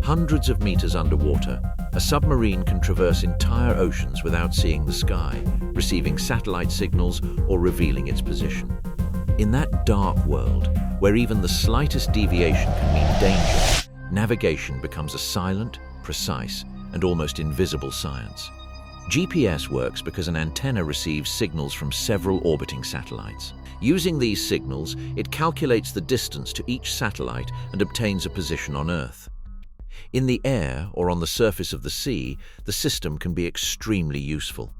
Hundreds of meters underwater, a submarine can traverse entire oceans without seeing the sky, receiving satellite signals, or revealing its position. In that dark world, where even the slightest deviation can mean danger, navigation becomes a silent, precise, and almost invisible science. GPS works because an antenna receives signals from several orbiting satellites. Using these signals, it calculates the distance to each satellite and obtains a position on Earth. In the air or on the surface of the sea, the system can be extremely useful.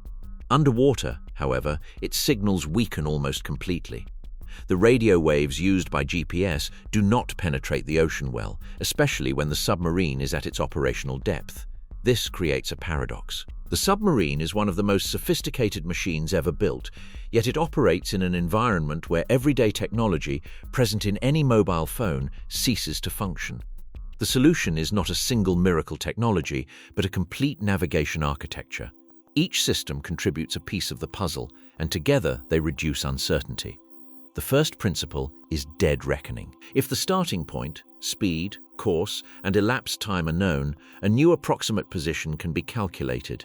Underwater, however, its signals weaken almost completely. The radio waves used by GPS do not penetrate the ocean well, especially when the submarine is at its operational depth. This creates a paradox. The submarine is one of the most sophisticated machines ever built, yet it operates in an environment where everyday technology present in any mobile phone ceases to function. The solution is not a single miracle technology, but a complete navigation architecture. Each system contributes a piece of the puzzle, and together they reduce uncertainty. The first principle is dead reckoning. If the starting point, speed, course, and elapsed time are known, a new approximate position can be calculated.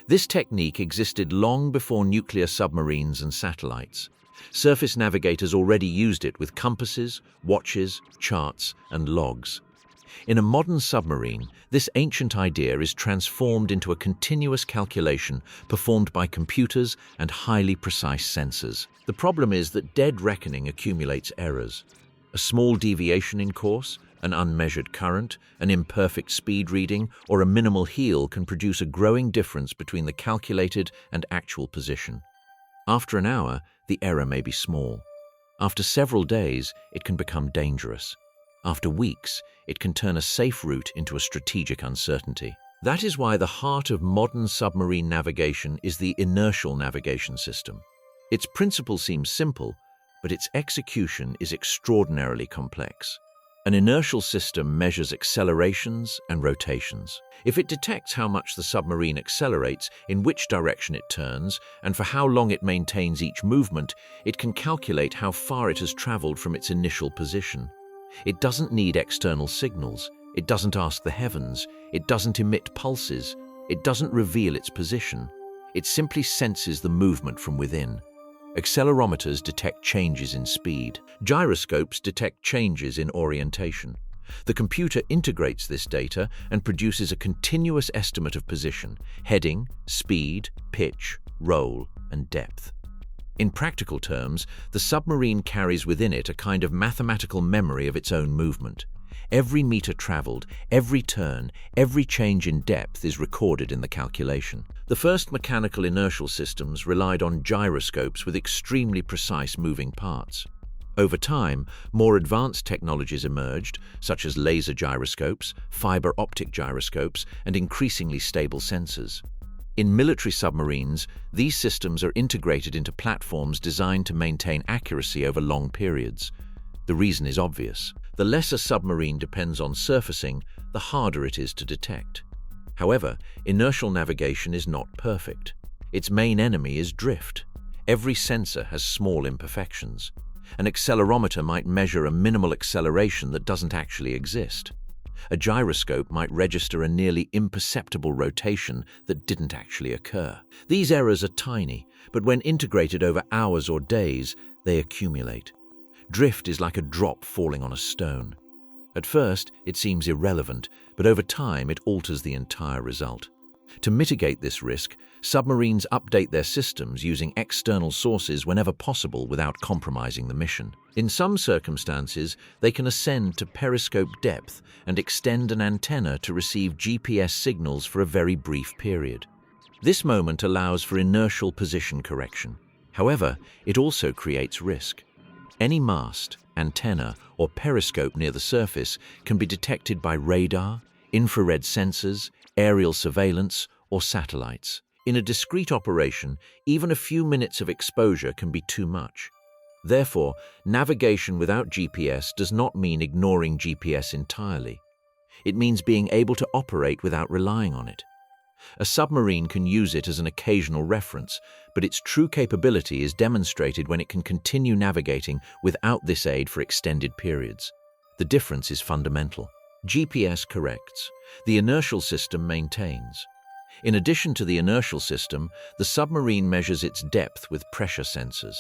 This technique existed long before nuclear submarines and satellites. Surface navigators already used it with compasses, watches, charts, and logs. In a modern submarine, this ancient idea is transformed into a continuous calculation performed by computers and highly precise sensors. The problem is that dead reckoning accumulates errors. A small deviation in course, an unmeasured current, an imperfect speed reading, or a minimal heel can produce a growing difference between the calculated and actual position. After an hour, the error may be small. After several days, it can become dangerous. After weeks, it can turn a safe route into a strategic uncertainty. That is why the heart of modern submarine navigation is the inertial navigation system. Its principle seems simple, but its execution is extraordinarily complex. An inertial system measures accelerations and rotations. If it detects how much the submarine accelerates, in which direction it turns, and for how long it maintains each movement, it can calculate how far it has traveled from its initial position. It doesn't need external signals. It doesn't ask the heavens. It doesn't emit pulses. It doesn't reveal its position. It simply senses the movement from within. Accelerometers detect changes in speed. Gyroscopes detect changes in orientation. The computer integrates this data and produces a continuous estimate of position, heading, speed, pitch, roll, and depth. In practical terms, the submarine carries within it a kind of mathematical memory of its own movement. Every meter traveled, every turn, every change in depth is recorded in the calculation. The first mechanical inertial systems relied on gyroscopes with extremely precise moving parts. Over time, more advanced technologies emerged, such as laser gyroscopes, fiber optic gyroscopes, and increasingly stable sensors. In military submarines, these systems are integrated into platforms designed to maintain accuracy over long periods. The reason is obvious. The less a submarine depends on surfacing, the harder it is to detect. However, inertial navigation is not perfect. Its main enemy is drift. Every sensor has small imperfections. An accelerometer might measure a minimal acceleration that doesn't actually exist. A gyroscope might register a nearly imperceptible rotation that didn't actually occur. These errors are tiny, but when integrated over hours or days, they accumulate. Drift is like a drop falling on a stone. At first, it seems irrelevant, but over time it alters the entire result. To mitigate this risk, submarines update their systems using external sources whenever possible without compromising the mission. In some circumstances, they can ascend to periscope depth and extend an antenna to receive GPS signals for a very brief period. This moment allows for inertial position correction. However, it also creates risk. Any mast, antenna, or periscope near the surface can be detected by radar, infrared sensors, aerial surveillance, or satellites. In a discrete operation, even a few minutes of exposure can be too much. Therefore, navigation without GPS does not mean ignoring GPS entirely. It means being able to operate without relying on it. A submarine can use it as an occasional reference, but its true capability is demonstrated when it can continue navigating without this aid for extended periods. The difference is fundamental. GPS corrects. The inertial system maintains. In addition to the inertial system, the submarine measures its depth with pressure sensors.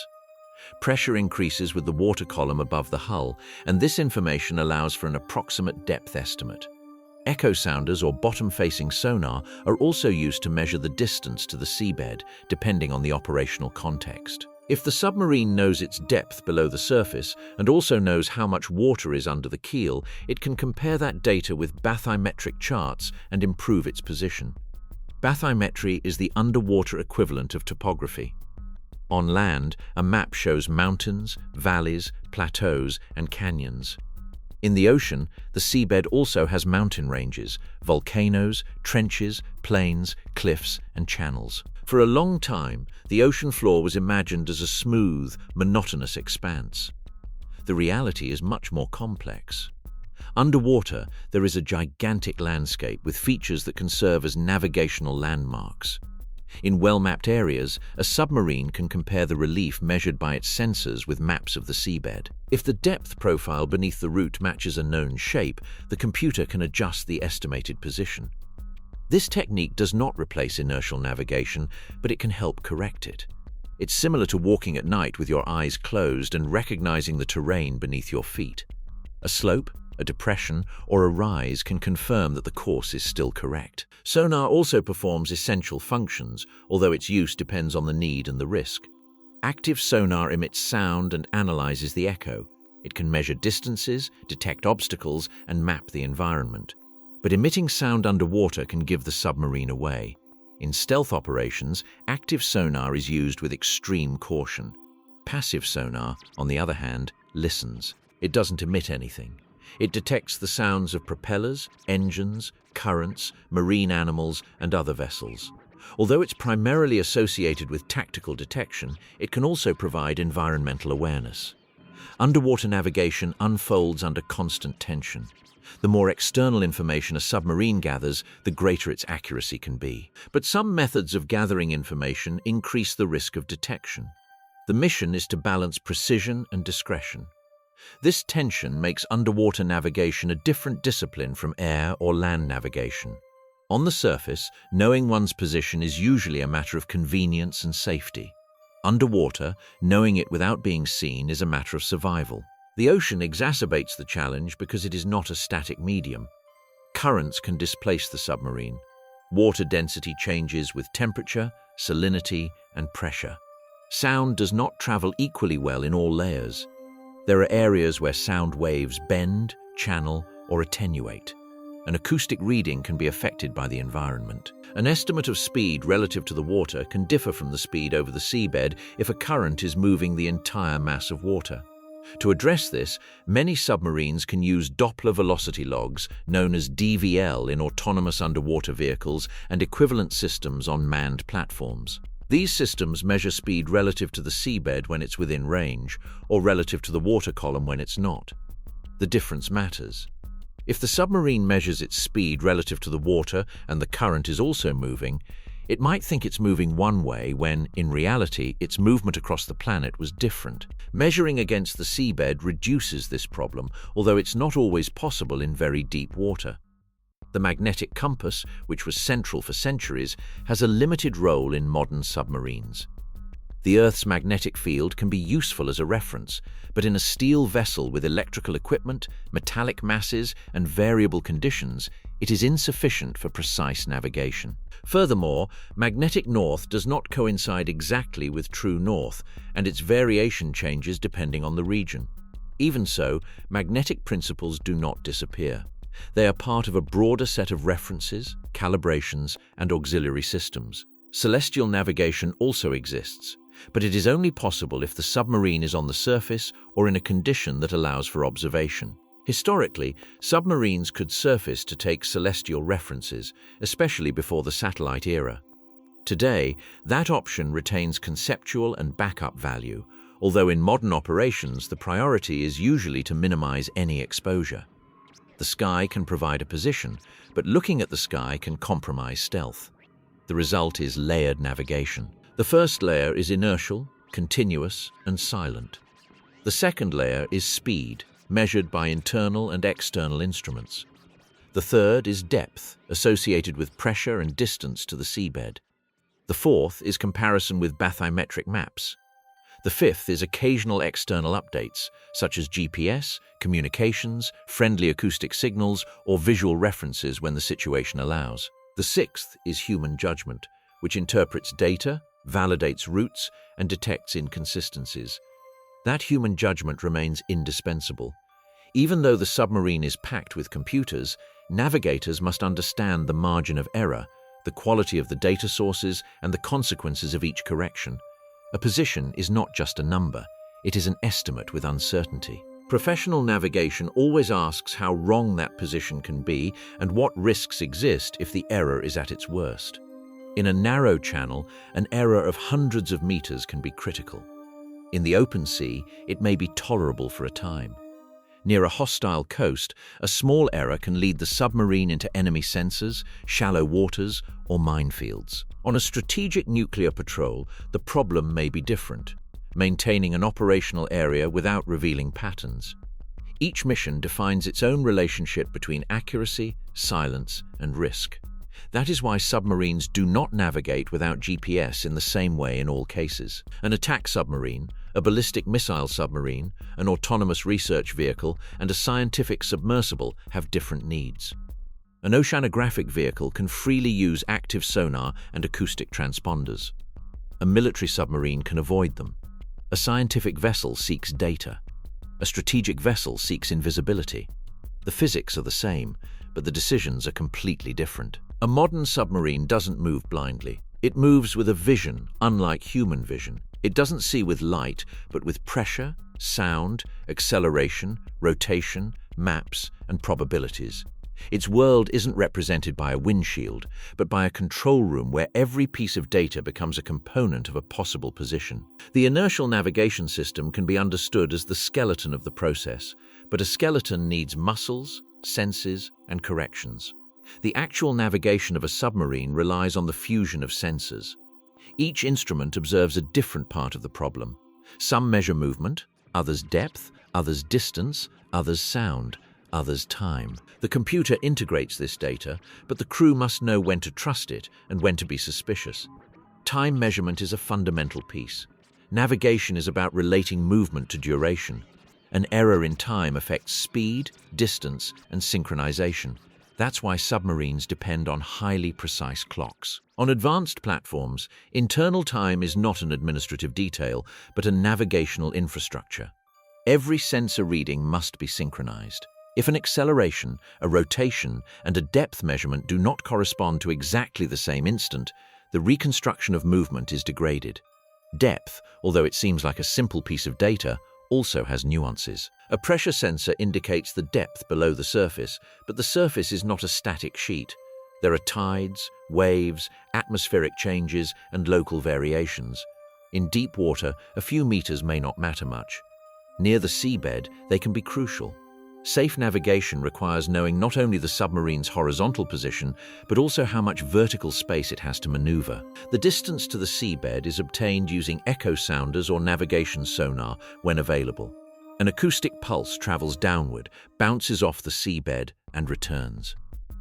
Pressure increases with the water column above the hull, and this information allows for an approximate depth estimate. Echo sounders or bottom-facing sonar are also used to measure the distance to the seabed, depending on the operational context. If the submarine knows its depth below the surface and also knows how much water is under the keel, it can compare that data with bathymetric charts and improve its position. Bathymetry is the underwater equivalent of topography. On land, a map shows mountains, valleys, plateaus, and canyons. In the ocean, the seabed also has mountain ranges, volcanoes, trenches, plains, cliffs, and channels. For a long time, the ocean floor was imagined as a smooth, monotonous expanse. The reality is much more complex. Underwater, there is a gigantic landscape with features that can serve as navigational landmarks. In well-mapped areas, a submarine can compare the relief measured by its sensors with maps of the seabed. If the depth profile beneath the root matches a known shape, the computer can adjust the estimated position. This technique does not replace inertial navigation, but it can help correct it. It's similar to walking at night with your eyes closed and recognizing the terrain beneath your feet. A slope, a depression, or a rise can confirm that the course is still correct. Sonar also performs essential functions, although its use depends on the need and the risk. Active sonar emits sound and analyzes the echo. It can measure distances, detect obstacles, and map the environment. But emitting sound underwater can give the submarine away. In stealth operations, active sonar is used with extreme caution. Passive sonar, on the other hand, listens. It doesn't emit anything. It detects the sounds of propellers, engines, currents, marine animals, and other vessels. Although it's primarily associated with tactical detection, it can also provide environmental awareness. Underwater navigation unfolds under constant tension. The more external information a submarine gathers, the greater its accuracy can be. But some methods of gathering information increase the risk of detection. The mission is to balance precision and discretion. This tension makes underwater navigation a different discipline from air or land navigation. On the surface, knowing one's position is usually a matter of convenience and safety. Underwater, knowing it without being seen is a matter of survival. The ocean exacerbates the challenge because it is not a static medium. Currents can displace the submarine. Water density changes with temperature, salinity, and pressure. Sound does not travel equally well in all layers. There are areas where sound waves bend, channel, or attenuate. An acoustic reading can be affected by the environment. An estimate of speed relative to the water can differ from the speed over the seabed if a current is moving the entire mass of water. To address this, many submarines can use Doppler velocity logs, known as DVL, in autonomous underwater vehicles and equivalent systems on manned platforms. These systems measure speed relative to the seabed when it's within range, or relative to the water column when it's not. The difference matters. If the submarine measures its speed relative to the water and the current is also moving, it might think it's moving one way when, in reality, its movement across the planet was different. Measuring against the seabed reduces this problem, although it's not always possible in very deep water. The magnetic compass, which was central for centuries, has a limited role in modern submarines. The Earth's magnetic field can be useful as a reference, but in a steel vessel with electrical equipment, metallic masses, and variable conditions, it is insufficient for precise navigation. Furthermore, magnetic north does not coincide exactly with true north, and its variation changes depending on the region. Even so, magnetic principles do not disappear. They are part of a broader set of references, calibrations, and auxiliary systems. Celestial navigation also exists, but it is only possible if the submarine is on the surface or in a condition that allows for observation. Historically, submarines could surface to take celestial references, especially before the satellite era. Today, that option retains conceptual and backup value, although in modern operations the priority is usually to minimize any exposure. The sky can provide a position, but looking at the sky can compromise stealth. The result is layered navigation. The first layer is inertial, continuous, and silent. The second layer is speed, measured by internal and external instruments. The third is depth, associated with pressure and distance to the seabed. The fourth is comparison with bathymetric maps. The fifth is occasional external updates, such as GPS, communications, friendly acoustic signals, or visual references when the situation allows. The sixth is human judgment, which interprets data, validates routes, and detects inconsistencies. That human judgment remains indispensable. Even though the submarine is packed with computers, navigators must understand the margin of error, the quality of the data sources, and the consequences of each correction. A position is not just a number, it is an estimate with uncertainty. Professional navigation always asks how wrong that position can be and what risks exist if the error is at its worst. In a narrow channel, an error of hundreds of meters can be critical. In the open sea, it may be tolerable for a time. Near a hostile coast, a small error can lead the submarine into enemy sensors, shallow waters, or minefields. On a strategic nuclear patrol, the problem may be different, maintaining an operational area without revealing patterns. Each mission defines its own relationship between accuracy, silence, and risk. That is why submarines do not navigate without GPS in the same way in all cases. An attack submarine, a ballistic missile submarine, an autonomous research vehicle, and a scientific submersible have different needs. An oceanographic vehicle can freely use active sonar and acoustic transponders. A military submarine can avoid them. A scientific vessel seeks data. A strategic vessel seeks invisibility. The physics are the same, but the decisions are completely different. A modern submarine doesn't move blindly. It moves with a vision, unlike human vision. It doesn't see with light, but with pressure, sound, acceleration, rotation, maps, and probabilities. Its world isn't represented by a windshield, but by a control room where every piece of data becomes a component of a possible position. The inertial navigation system can be understood as the skeleton of the process, but a skeleton needs muscles, senses, and corrections. The actual navigation of a submarine relies on the fusion of sensors. Each instrument observes a different part of the problem. Some measure movement, others depth, others distance, others sound, others time. The computer integrates this data, but the crew must know when to trust it and when to be suspicious. Time measurement is a fundamental piece. Navigation is about relating movement to duration. An error in time affects speed, distance, and synchronization. That's why submarines depend on highly precise clocks. On advanced platforms, internal time is not an administrative detail, but a navigational infrastructure. Every sensor reading must be synchronized. If an acceleration, a rotation, and a depth measurement do not correspond to exactly the same instant, the reconstruction of movement is degraded. Depth, although it seems like a simple piece of data, also has nuances. A pressure sensor indicates the depth below the surface, but the surface is not a static sheet. There are tides, waves, atmospheric changes, and local variations. In deep water, a few meters may not matter much. Near the seabed, they can be crucial. Safe navigation requires knowing not only the submarine's horizontal position, but also how much vertical space it has to maneuver. The distance to the seabed is obtained using echo sounders or navigation sonar when available. An acoustic pulse travels downward, bounces off the seabed, and returns.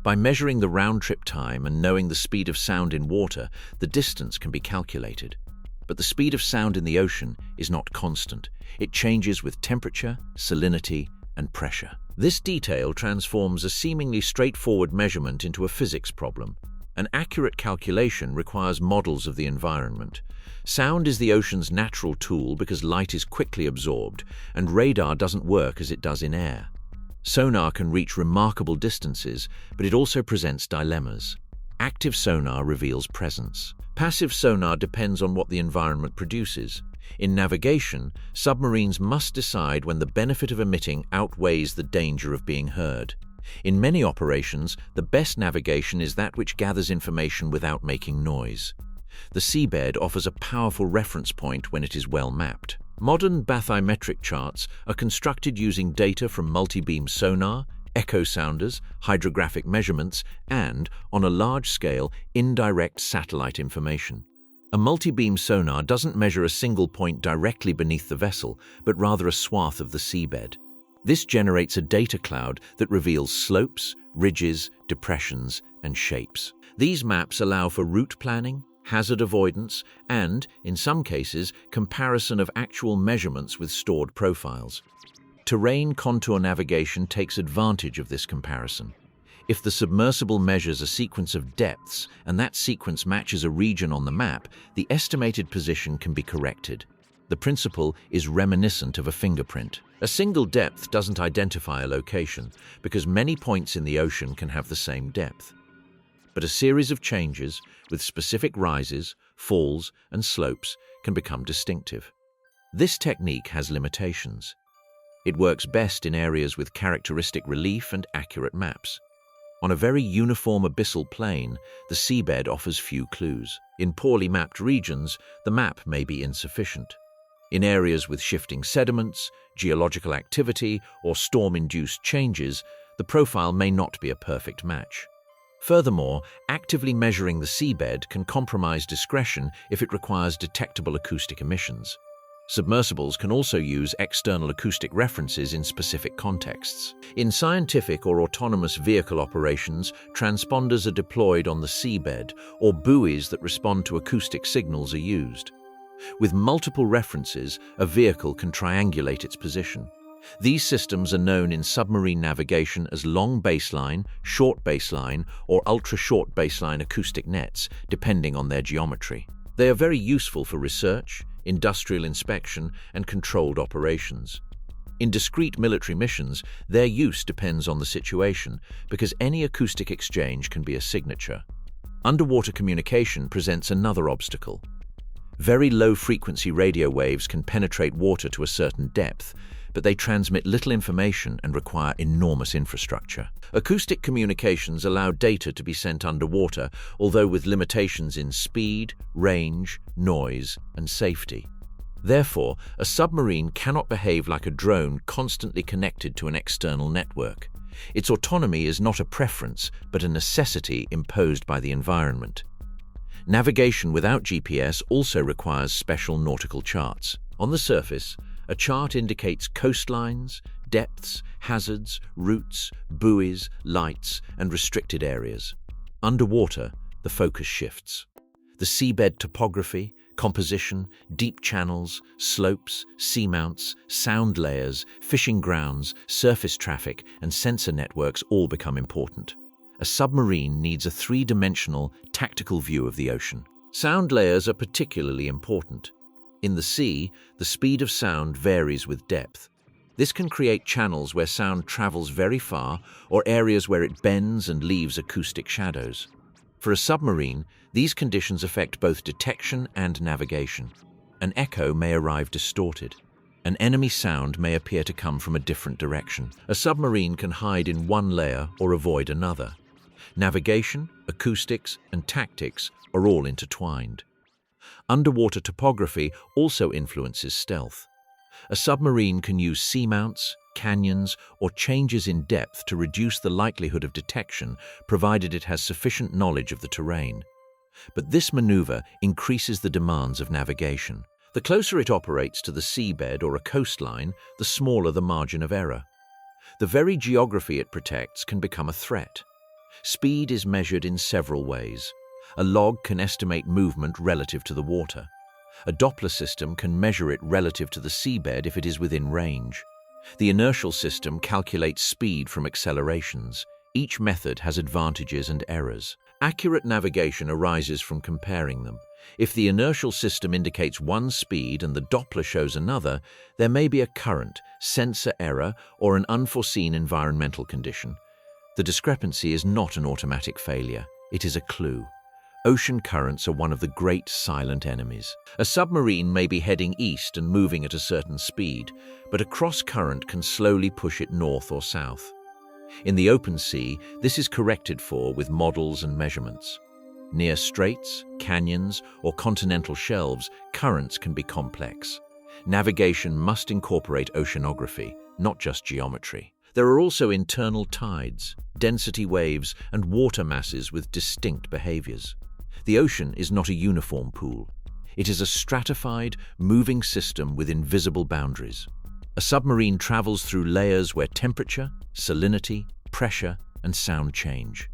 By measuring the round-trip time and knowing the speed of sound in water, the distance can be calculated. But the speed of sound in the ocean is not constant. It changes with temperature, salinity, and pressure. This detail transforms a seemingly straightforward measurement into a physics problem. An accurate calculation requires models of the environment. Sound is the ocean's natural tool because light is quickly absorbed, and radar doesn't work as it does in air. Sonar can reach remarkable distances, but it also presents dilemmas. Active sonar reveals presence. Passive sonar depends on what the environment produces. In navigation, submarines must decide when the benefit of emitting outweighs the danger of being heard. In many operations, the best navigation is that which gathers information without making noise. The seabed offers a powerful reference point when it is well mapped. Modern bathymetric charts are constructed using data from multi-beam sonar, echo sounders, hydrographic measurements, and, on a large scale, indirect satellite information. A multi-beam sonar doesn't measure a single point directly beneath the vessel, but rather a swath of the seabed. This generates a data cloud that reveals slopes, ridges, depressions, and shapes. These maps allow for route planning, hazard avoidance, and, in some cases, comparison of actual measurements with stored profiles. Terrain contour navigation takes advantage of this comparison. If the submersible measures a sequence of depths and that sequence matches a region on the map, the estimated position can be corrected. The principle is reminiscent of a fingerprint. A single depth doesn't identify a location because many points in the ocean can have the same depth. But a series of changes with specific rises, falls, and slopes can become distinctive. This technique has limitations. It works best in areas with characteristic relief and accurate maps. On a very uniform abyssal plain, the seabed offers few clues. In poorly mapped regions, the map may be insufficient. In areas with shifting sediments, geological activity, or storm-induced changes, the profile may not be a perfect match. Furthermore, actively measuring the seabed can compromise discretion if it requires detectable acoustic emissions. Submersibles can also use external acoustic references in specific contexts. In scientific or autonomous vehicle operations, transponders are deployed on the seabed, or buoys that respond to acoustic signals are used. With multiple references, a vehicle can triangulate its position. These systems are known in submarine navigation as long baseline, short baseline, or ultra-short baseline acoustic nets, depending on their geometry. They are very useful for research, industrial inspection, and controlled operations. In discrete military missions, their use depends on the situation because any acoustic exchange can be a signature. Underwater communication presents another obstacle. Very low-frequency radio waves can penetrate water to a certain depth, but they transmit little information and require enormous infrastructure. Acoustic communications allow data to be sent underwater, although with limitations in speed, range, noise, and safety. Therefore, a submarine cannot behave like a drone constantly connected to an external network. Its autonomy is not a preference, but a necessity imposed by the environment. Navigation without GPS also requires special nautical charts. On the surface, a chart indicates coastlines, depths, hazards, routes, buoys, lights, and restricted areas. Underwater, the focus shifts. The seabed topography, composition, deep channels, slopes, seamounts, sound layers, fishing grounds, surface traffic, and sensor networks all become important. A submarine needs a three-dimensional, tactical view of the ocean. Sound layers are particularly important. In the sea, the speed of sound varies with depth. This can create channels where sound travels very far or areas where it bends and leaves acoustic shadows. For a submarine, these conditions affect both detection and navigation. An echo may arrive distorted. An enemy sound may appear to come from a different direction. A submarine can hide in one layer or avoid another. Navigation, acoustics, and tactics are all intertwined. Underwater topography also influences stealth. A submarine can use seamounts, canyons, or changes in depth to reduce the likelihood of detection, provided it has sufficient knowledge of the terrain. But this maneuver increases the demands of navigation. The closer it operates to the seabed or a coastline, the smaller the margin of error. The very geography it protects can become a threat. Speed is measured in several ways. A log can estimate movement relative to the water. A Doppler system can measure it relative to the seabed if it is within range. The inertial system calculates speed from accelerations. Each method has advantages and errors. Accurate navigation arises from comparing them. If the inertial system indicates one speed and the Doppler shows another, there may be a current, sensor error, or an unforeseen environmental condition. The discrepancy is not an automatic failure. It is a clue. Ocean currents are one of the great silent enemies. A submarine may be heading east and moving at a certain speed, but a cross-current can slowly push it north or south. In the open sea, this is corrected for with models and measurements. Near straits, canyons, or continental shelves, currents can be complex. Navigation must incorporate oceanography, not just geometry. There are also internal tides, density waves, and water masses with distinct behaviors. The ocean is not a uniform pool. It is a stratified, moving system with invisible boundaries. A submarine travels through layers where temperature, salinity, pressure, and sound change.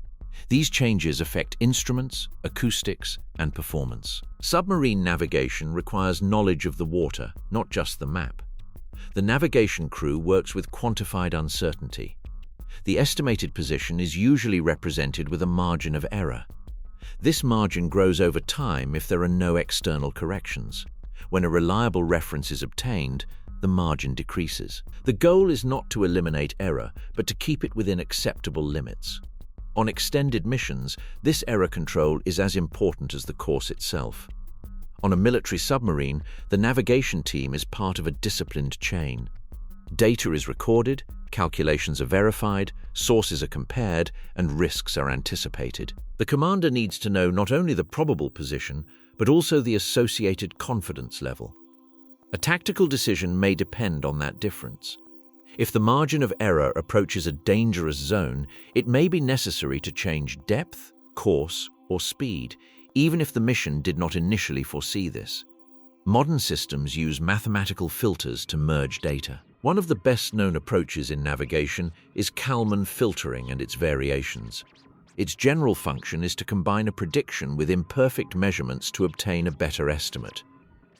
These changes affect instruments, acoustics, and performance. Submarine navigation requires knowledge of the water, not just the map. The navigation crew works with quantified uncertainty. The estimated position is usually represented with a margin of error. This margin grows over time if there are no external corrections. When a reliable reference is obtained, the margin decreases. The goal is not to eliminate error, but to keep it within acceptable limits. On extended missions, this error control is as important as the course itself. On a military submarine, the navigation team is part of a disciplined chain. Data is recorded, calculations are verified, sources are compared, and risks are anticipated. The commander needs to know not only the probable position, but also the associated confidence level. A tactical decision may depend on that difference. If the margin of error approaches a dangerous zone, it may be necessary to change depth, course, or speed, even if the mission did not initially foresee this. Modern systems use mathematical filters to merge data. One of the best-known approaches in navigation is Kalman filtering and its variations. Its general function is to combine a prediction with imperfect measurements to obtain a better estimate.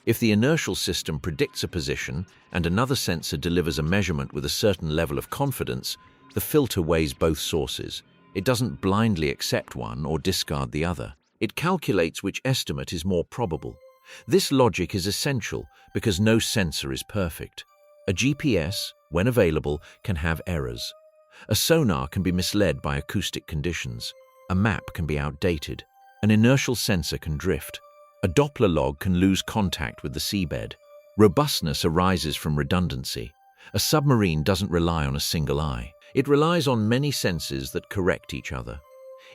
If the inertial system predicts a position and another sensor delivers a measurement with a certain level of confidence, the filter weighs both sources. It doesn't blindly accept one or discard the other. It calculates which estimate is more probable. This logic is essential because no sensor is perfect. A GPS, when available, can have errors. A sonar can be misled by acoustic conditions. A map can be outdated. An inertial sensor can drift. A Doppler log can lose contact with the seabed. Robustness arises from redundancy. A submarine doesn't rely on a single eye. It relies on many senses that correct each other.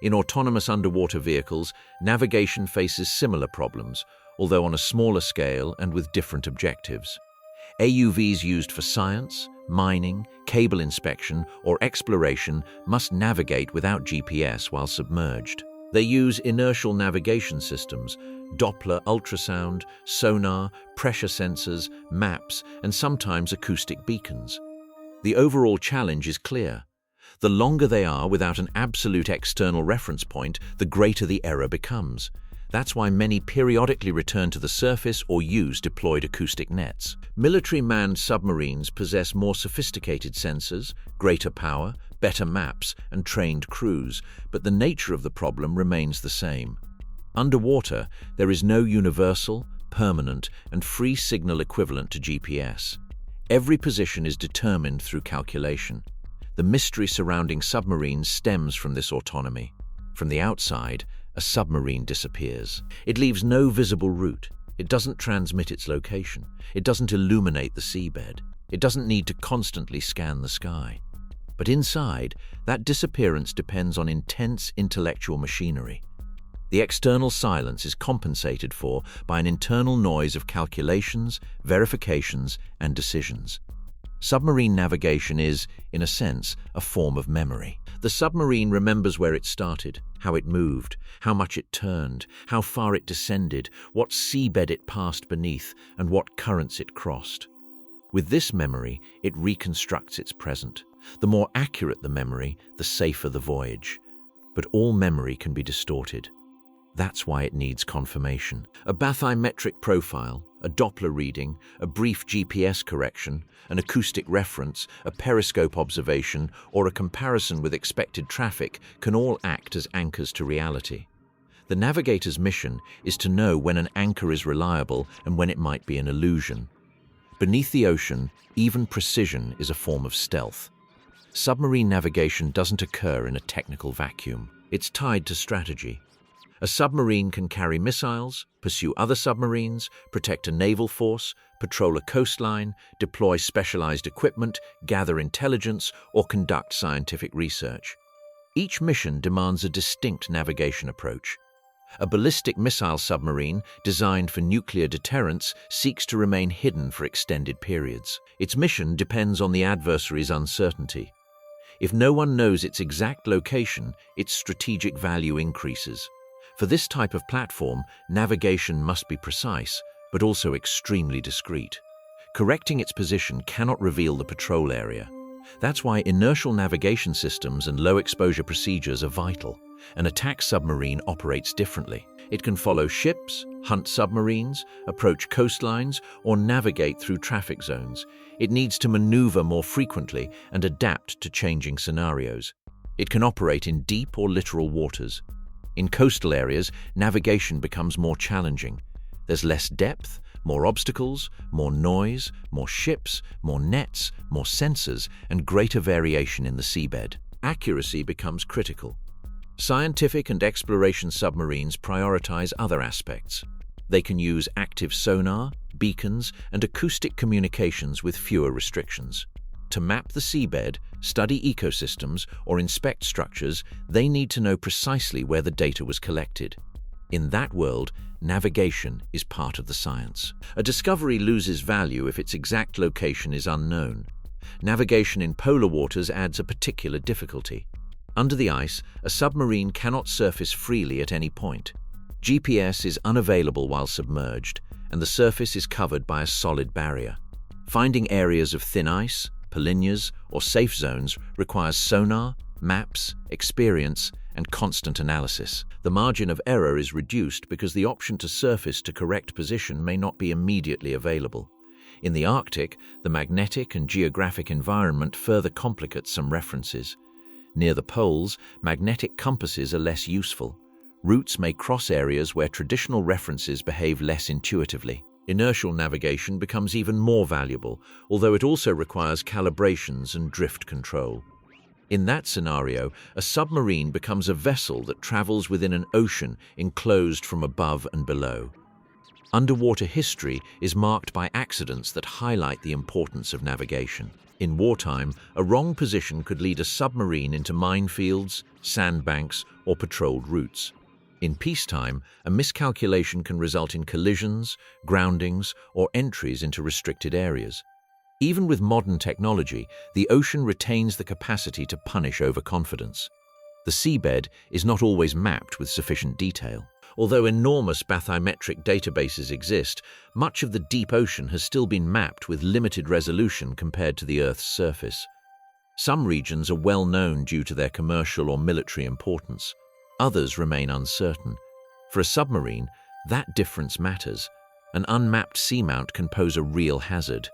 In autonomous underwater vehicles, navigation faces similar problems, although on a smaller scale and with different objectives. AUVs used for science, mining, cable inspection, or exploration must navigate without GPS while submerged. They use inertial navigation systems, Doppler ultrasound, sonar, pressure sensors, maps, and sometimes acoustic beacons. The overall challenge is clear. The longer they are without an absolute external reference point, the greater the error becomes. That's why many periodically return to the surface or use deployed acoustic nets. Military manned submarines possess more sophisticated sensors, greater power, better maps, and trained crews, but the nature of the problem remains the same. Underwater, there is no universal, permanent, and free signal equivalent to GPS. Every position is determined through calculation. The mystery surrounding submarines stems from this autonomy. From the outside, a submarine disappears. It leaves no visible route. It doesn't transmit its location. It doesn't illuminate the seabed. It doesn't need to constantly scan the sky. But inside, that disappearance depends on intense intellectual machinery. The external silence is compensated for by an internal noise of calculations, verifications, and decisions. Submarine navigation is, in a sense, a form of memory. The submarine remembers where it started, how it moved, how much it turned, how far it descended, what seabed it passed beneath, and what currents it crossed. With this memory, it reconstructs its present. The more accurate the memory, the safer the voyage. But all memory can be distorted. That's why it needs confirmation. A bathymetric profile, a Doppler reading, a brief GPS correction, an acoustic reference, a periscope observation, or a comparison with expected traffic can all act as anchors to reality. The navigator's mission is to know when an anchor is reliable and when it might be an illusion. Beneath the ocean, even precision is a form of stealth. Submarine navigation doesn't occur in a technical vacuum. It's tied to strategy. A submarine can carry missiles, pursue other submarines, protect a naval force, patrol a coastline, deploy specialized equipment, gather intelligence, or conduct scientific research. Each mission demands a distinct navigation approach. A ballistic missile submarine, designed for nuclear deterrence, seeks to remain hidden for extended periods. Its mission depends on the adversary's uncertainty. If no one knows its exact location, its strategic value increases. For this type of platform, navigation must be precise, but also extremely discreet. correcting its position cannot reveal the patrol area. That's why inertial navigation systems and low-exposure procedures are vital. An attack submarine operates differently. It can follow ships, hunt submarines, approach coastlines, or navigate through traffic zones. It needs to maneuver more frequently and adapt to changing scenarios. It can operate in deep or littoral waters. In coastal areas, navigation becomes more challenging. There's less depth, more obstacles, more noise, more ships, more nets, more sensors, and greater variation in the seabed. Accuracy becomes critical. Scientific and exploration submarines prioritize other aspects. They can use active sonar, beacons, and acoustic communications with fewer restrictions. To map the seabed, study ecosystems, or inspect structures, they need to know precisely where the data was collected. In that world, navigation is part of the science. A discovery loses value if its exact location is unknown. Navigation in polar waters adds a particular difficulty. Under the ice, a submarine cannot surface freely at any point. GPS is unavailable while submerged, and the surface is covered by a solid barrier. Finding areas of thin ice, polynyas, or safe zones requires sonar, maps, experience, and constant analysis. The margin of error is reduced because the option to surface to correct position may not be immediately available. In the Arctic, the magnetic and geographic environment further complicates some references. Near the poles, magnetic compasses are less useful. Routes may cross areas where traditional references behave less intuitively. Inertial navigation becomes even more valuable, although it also requires calibrations and drift control. In that scenario, a submarine becomes a vessel that travels within an ocean enclosed from above and below. Underwater history is marked by accidents that highlight the importance of navigation. In wartime, a wrong position could lead a submarine into minefields, sandbanks, or patrolled routes. In peacetime, a miscalculation can result in collisions, groundings, or entries into restricted areas. Even with modern technology, the ocean retains the capacity to punish overconfidence. The seabed is not always mapped with sufficient detail. Although enormous bathymetric databases exist, much of the deep ocean has still been mapped with limited resolution compared to the Earth's surface. Some regions are well known due to their commercial or military importance. Others remain uncertain. For a submarine, that difference matters. An unmapped seamount can pose a real hazard.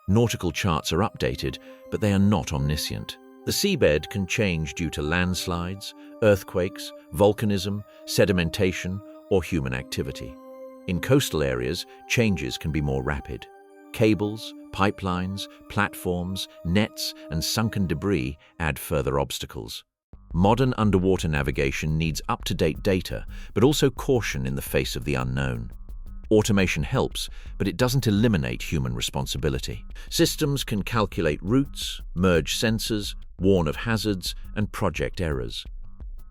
Nautical charts are updated, but they are not omniscient. The seabed can change due to landslides, earthquakes, volcanism, sedimentation, or human activity. In coastal areas, changes can be more rapid. Cables, pipelines, platforms, nets, and sunken debris add further obstacles. Modern underwater navigation needs up-to-date data, but also caution in the face of the unknown. Automation helps, but it doesn't eliminate human responsibility. Systems can calculate routes, merge sensors, warn of hazards, and project errors.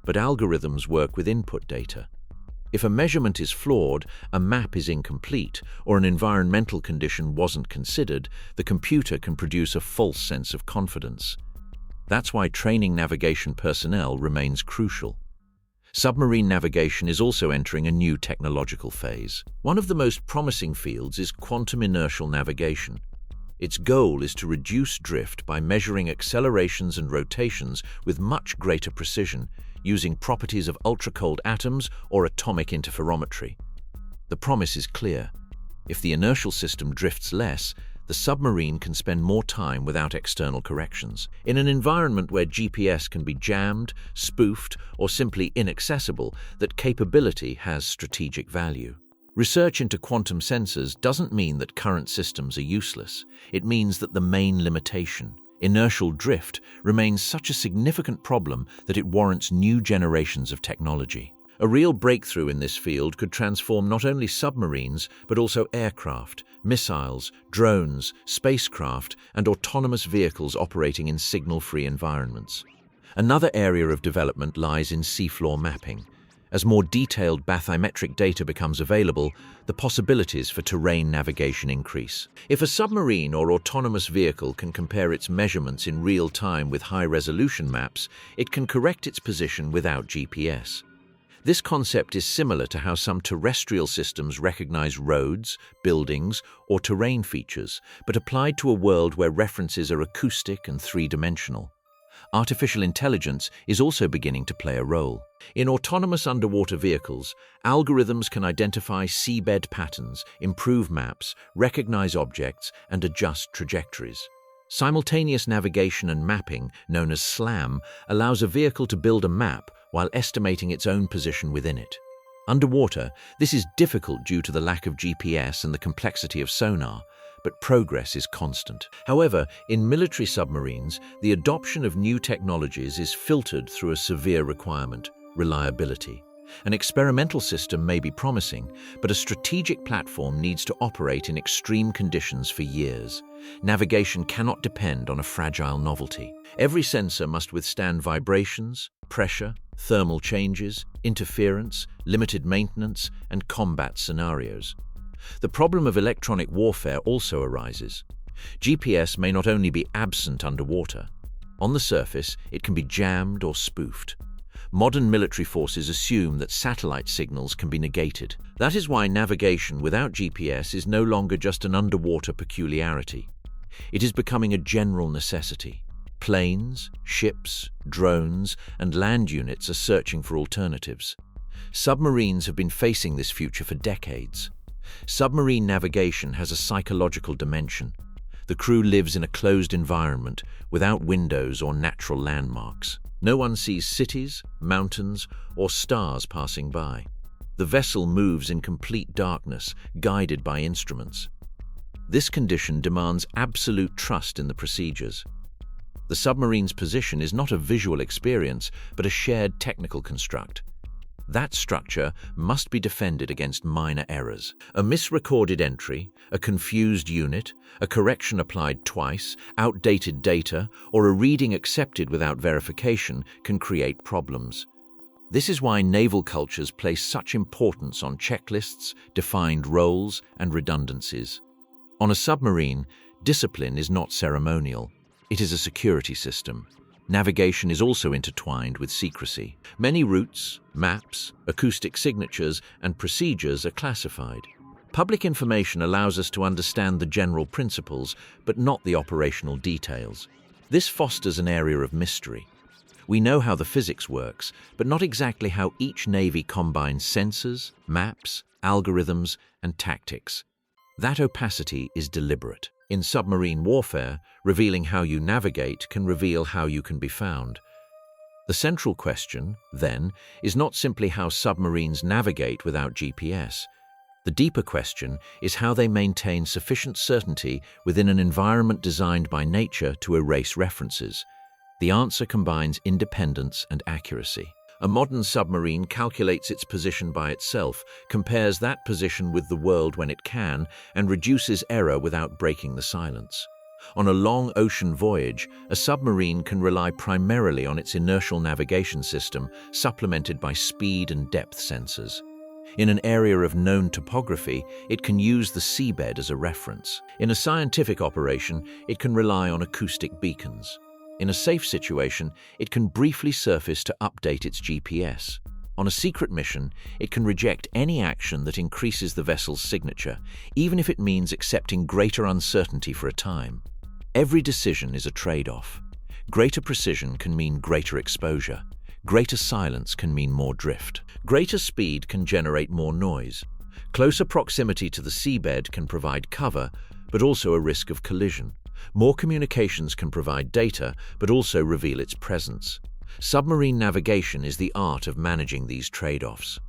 But algorithms work with input data. If a measurement is flawed, a map is incomplete, or an environmental condition wasn't considered, the computer can produce a false sense of confidence. That's why training navigation personnel remains crucial. Submarine navigation is also entering a new technological phase. One of the most promising fields is quantum inertial navigation. Its goal is to reduce drift by measuring accelerations and rotations with much greater precision, using properties of ultra-cold atoms or atomic interferometry. The promise is clear. If the inertial system drifts less, the submarine can spend more time without external corrections. In an environment where GPS can be jammed, spoofed, or simply inaccessible, that capability has strategic value. Research into quantum sensors doesn't mean that current systems are useless. It means that the main limitation, inertial drift, remains such a significant problem that it warrants new generations of technology. A real breakthrough in this field could transform not only submarines, but also aircraft, missiles, drones, spacecraft, and autonomous vehicles operating in signal-free environments. Another area of development lies in seafloor mapping. As more detailed bathymetric data becomes available, the possibilities for terrain navigation increase. If a submarine or autonomous vehicle can compare its measurements in real time with high-resolution maps, it can correct its position without GPS. This concept is similar to how some terrestrial systems recognize roads, buildings, or terrain features, but applied to a world where references are acoustic and three-dimensional. Artificial intelligence is also beginning to play a role. In autonomous underwater vehicles, algorithms can identify seabed patterns, improve maps, recognize objects, and adjust trajectories. Simultaneous navigation and mapping, known as SLAM, allows a vehicle to build a map while estimating its own position within it. Underwater, this is difficult due to the lack of GPS and the complexity of sonar, but progress is constant. However, in military submarines, the adoption of new technologies is filtered through a severe requirement: reliability. An experimental system may be promising, but a strategic platform needs to operate in extreme conditions for years. Navigation cannot depend on a fragile novelty. Every sensor must withstand vibrations, pressure, thermal changes, interference, limited maintenance, and combat scenarios. The problem of electronic warfare also arises. GPS may not only be absent underwater. On the surface, it can be jammed or spoofed. Modern military forces assume that satellite signals can be negated. That is why navigation without GPS is no longer just an underwater peculiarity. It is becoming a general necessity. Planes, ships, drones, and land units are searching for alternatives. Submarines have been facing this future for decades. Submarine navigation has a psychological dimension. The crew lives in a closed environment without windows or natural landmarks. No one sees cities, mountains, or stars passing by. The vessel moves in complete darkness, guided by instruments. This condition demands absolute trust in the procedures. The submarine's position is not a visual experience, but a shared technical construct. That structure must be defended against minor errors. A misrecorded entry, a confused unit, a correction applied twice, outdated data, or a reading accepted without verification can create problems. This is why naval cultures place such importance on checklists, defined roles, and redundancies. On a submarine, discipline is not ceremonial. It is a security system. Navigation is also intertwined with secrecy. Many routes, maps, acoustic signatures, and procedures are classified. Public information allows us to understand the general principles, but not the operational details. This fosters an area of mystery. We know how the physics works, but not exactly how each navy combines sensors, maps, algorithms, and tactics. That opacity is deliberate. In submarine warfare, revealing how you navigate can reveal how you can be found. The central question, then, is not simply how submarines navigate without GPS. The deeper question is how they maintain sufficient certainty within an environment designed by nature to erase references. The answer combines independence and accuracy. A modern submarine calculates its position by itself, compares that position with the world when it can, and reduces error without breaking the silence. On a long ocean voyage, a submarine can rely primarily on its inertial navigation system, supplemented by speed and depth sensors. In an area of known topography, it can use the seabed as a reference. In a scientific operation, it can rely on acoustic beacons. In a safe situation, it can briefly surface to update its GPS. On a secret mission, it can reject any action that increases the vessel's signature, even if it means accepting greater uncertainty for a time. Every decision is a trade-off. Greater precision can mean greater exposure. Greater silence can mean more drift. Greater speed can generate more noise. Closer proximity to the seabed can provide cover, but also a risk of collision. More communications can provide data, but also reveal its presence. Submarine navigation is the art of managing these trade-offs.